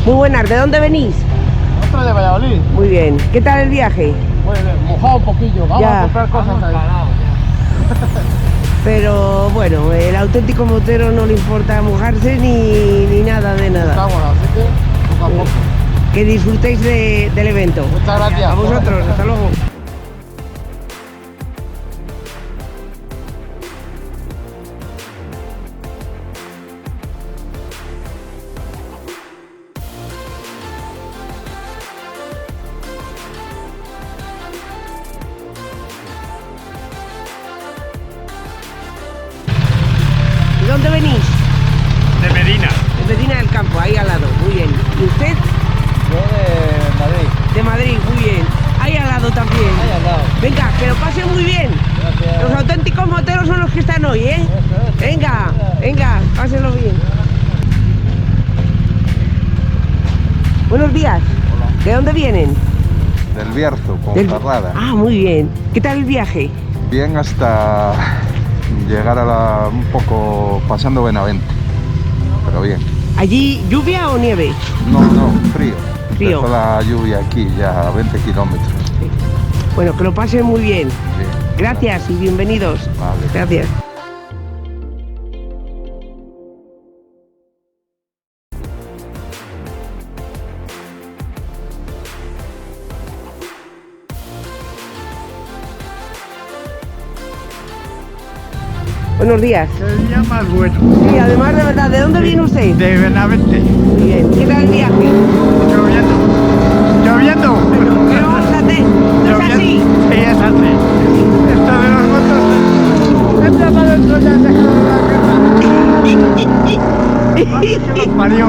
Muy buenas, ¿de dónde venís? Nosotros de Valladolid. Muy bien. ¿Qué tal el viaje? Muy bien, mojado un poquillo. Vamos Ya. a comprar cosas ahí. Pero bueno, el auténtico motero no le importa mojarse ni nada de Está nada. bueno, así que poco a poco. Que disfrutéis del evento. Muchas gracias. A vosotros, hasta luego. ¿De dónde venís? De Medina. De Medina del Campo, ahí al lado, muy bien. ¿Y usted? Yo de Madrid. De Madrid, muy bien. Ahí al lado también. Ahí al lado. Venga, que lo pase muy bien. Gracias. Los auténticos moteros son los que están hoy, ¿eh? Eso es. Venga, venga, pásenlo bien. Buenos días. Hola. ¿De dónde vienen? Del Bierzo, Del- Ponferrada. Ah, muy bien. ¿Qué tal el viaje? Bien hasta llegar a un poco pasando Benavente. Pero bien. ¿Allí lluvia o nieve? No, frío. Frío. Empezó la lluvia aquí ya a 20 kilómetros. Bueno, que lo pasen muy bien. Bien. Gracias y bienvenidos. Vale. Gracias. Buenos días. El día más bueno. Sí, además de verdad, ¿de dónde viene usted? De Benavente. Muy bien. ¿Qué tal el viaje? Lloviendo. Lloviendo. ¿Qué lo vamos a hacer? ¿No es así? Sí, es así. Esto de los motos. He tratado dentro ya de la guerra. Que nos parió.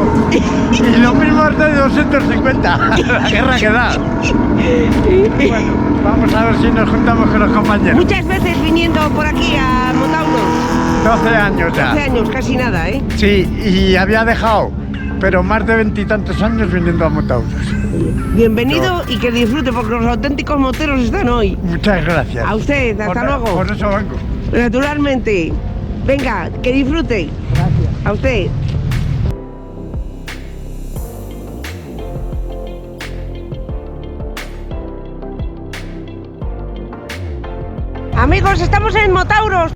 Y lo mismo es de 250. La guerra que da. Bueno, vamos a ver si nos juntamos con los compañeros. Muchas veces viniendo por aquí a Motauros. 12 años 12 ya. años, casi nada, ¿eh? Sí, y había dejado, pero más de 20 y tantos años viniendo a Motauros. Bienvenido y que disfrute porque los auténticos moteros están hoy. Muchas gracias. A usted, hasta luego. Por eso vengo. Naturalmente. Venga, que disfrute. Gracias. A usted. Amigos, estamos en Motauros.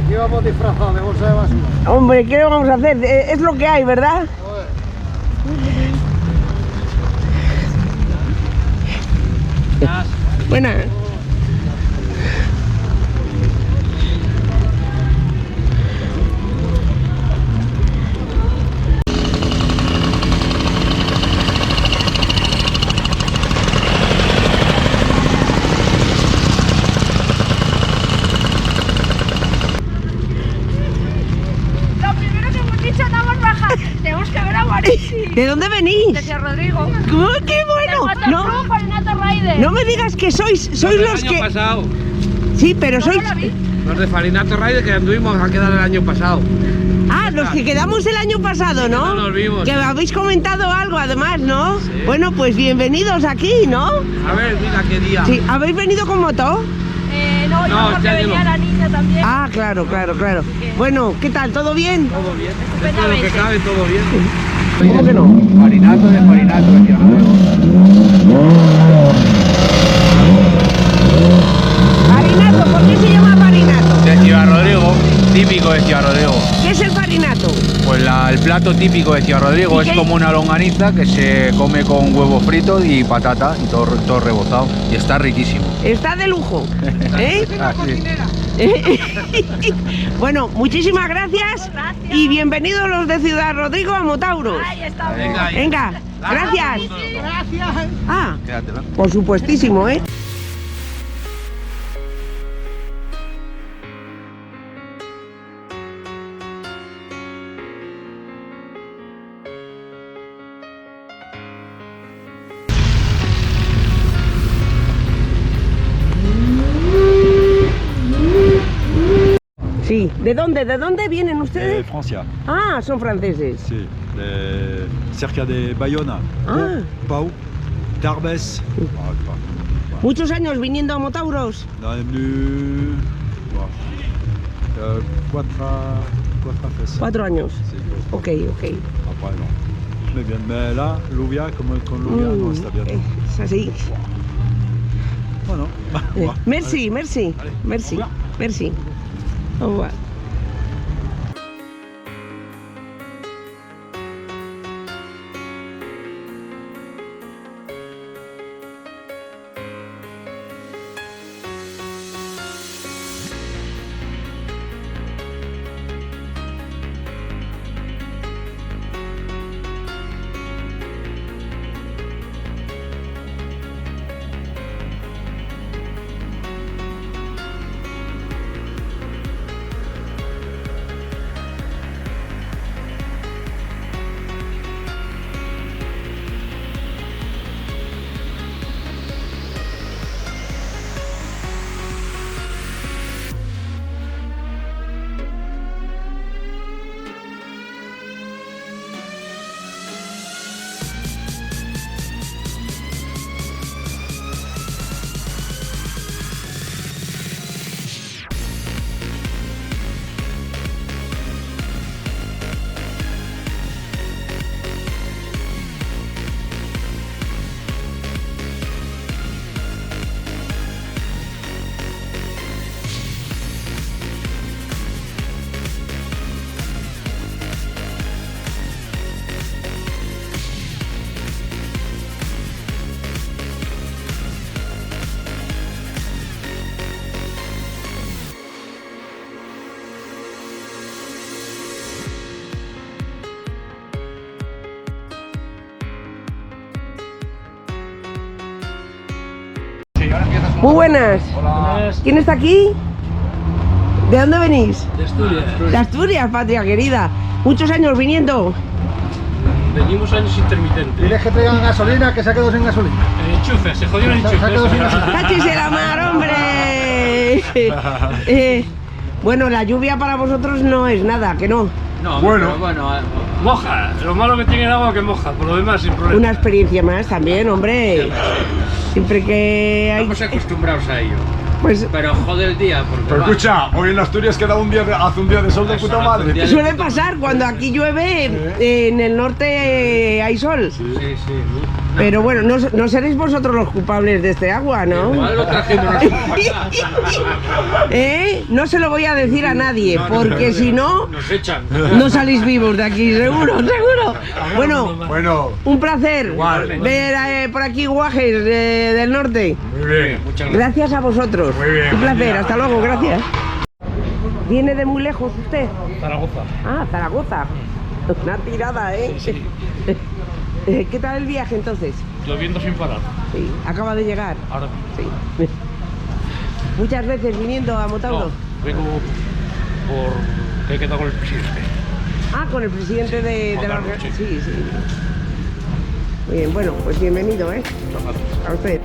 Aquí vamos disfrazados de bolsa de basura. Hombre, ¿qué le vamos a hacer? Es lo que hay, ¿verdad? Buenas. Lo primero que hemos dicho, no hemos bajado. Tenemos que ver a Guariti. ¿De dónde venís? Decía Rodrigo. ¡Qué bueno! No, Farinato Rider. no me digas que sois los El que... año pasado, Sí, pero ¿Cómo sois... la vi? los de Farinato Rider que anduvimos a quedar el año pasado. Ah, los que quedamos el año pasado, ¿no? no nos vimos. Que habéis comentado algo además, ¿no? Bueno, pues bienvenidos aquí, ¿no? A ver, mira qué día. Sí, ¿habéis venido con moto? No, yo No, porque este año venía no. la niña también. Ah, claro. Bueno, ¿qué tal? ¿Todo bien? Todo bien. Dentro de lo que cabe, todo bien. ¿Cómo que no? Farinato de Farinato, decía Farinato, ¿por qué se llama Farinato? Decía Rodrigo, típico de Ciudad Rodrigo. plato típico de Ciudad Rodrigo, ¿Y es qué? como una longaniza que se come con huevo frito y patata y todo rebozado. Y está riquísimo. Está de lujo. ¿Eh? Así. Bueno, muchísimas gracias y bienvenidos los de Ciudad Rodrigo a Motauros. Ahí estamos. Venga, Venga, gracias. Ah, Quédatela. por supuestísimo, ¿eh? Sí, ¿de dónde vienen ustedes? Francia, Ah, son franceses. sí, cerca de Bayona, Ah. Pau, Tarbes. Muchos años viniendo a Motauros. On est venu quatre fesses. 4 años. Sí, Ok, ok. après non. Mais bien, mais là, Lluvia, comme con Lluvia, no está bien. Es así. Bueno, Merci, merci, Allez, merci, au revoir. merci. Au revoir. Muy buenas. ¿Quién está aquí? ¿De dónde venís? De Asturias. De Asturias, patria querida. Muchos años viniendo. Venimos años intermitentes. Diles que traigan gasolina, que se ha quedado sin gasolina. El enchufe, se jodió el Se ha quedado sin enchufe. gasolina. ¡Cachis de la mar, hombre! Bueno, la lluvia para vosotros no es nada, que no. No, bueno, moja. Lo malo que tiene el agua que moja, por lo demás sin problema. Una experiencia más también, hombre. Siempre que hay... Estamos acostumbrados a ello. Pues Pero jode el día, porque Pero va. escucha, hoy en Asturias queda hace un día de sol de puta madre. suele pasar, cuando aquí llueve, en el norte hay sol. Sí, sí. Pero bueno, no seréis vosotros los culpables de este agua, ¿no? Igual lo trajimos nosotros. ¿Eh? No se lo voy a decir a nadie, porque si no, Nos echan. no salís vivos de aquí, seguro, seguro. Bueno, Bueno, un placer Igual. ver por aquí guajes del norte. muy bien. Muchas gracias. Gracias a vosotros. Muy bien, Un placer, buen día. hasta luego, gracias. ¿Viene de muy lejos usted? Zaragoza. Ah, Zaragoza. Una tirada, ¿eh? Sí. ¿Qué tal el viaje entonces? Lloviendo sin parar. Sí, acaba de llegar. Ahora Sí. Muchas veces viniendo a Motauro. no, vengo por que he quedado con el presidente. Ah, con el presidente de la Carlos, organización. sí. Sí, sí. Muy bien, bueno, pues bienvenido, ¿eh? A usted.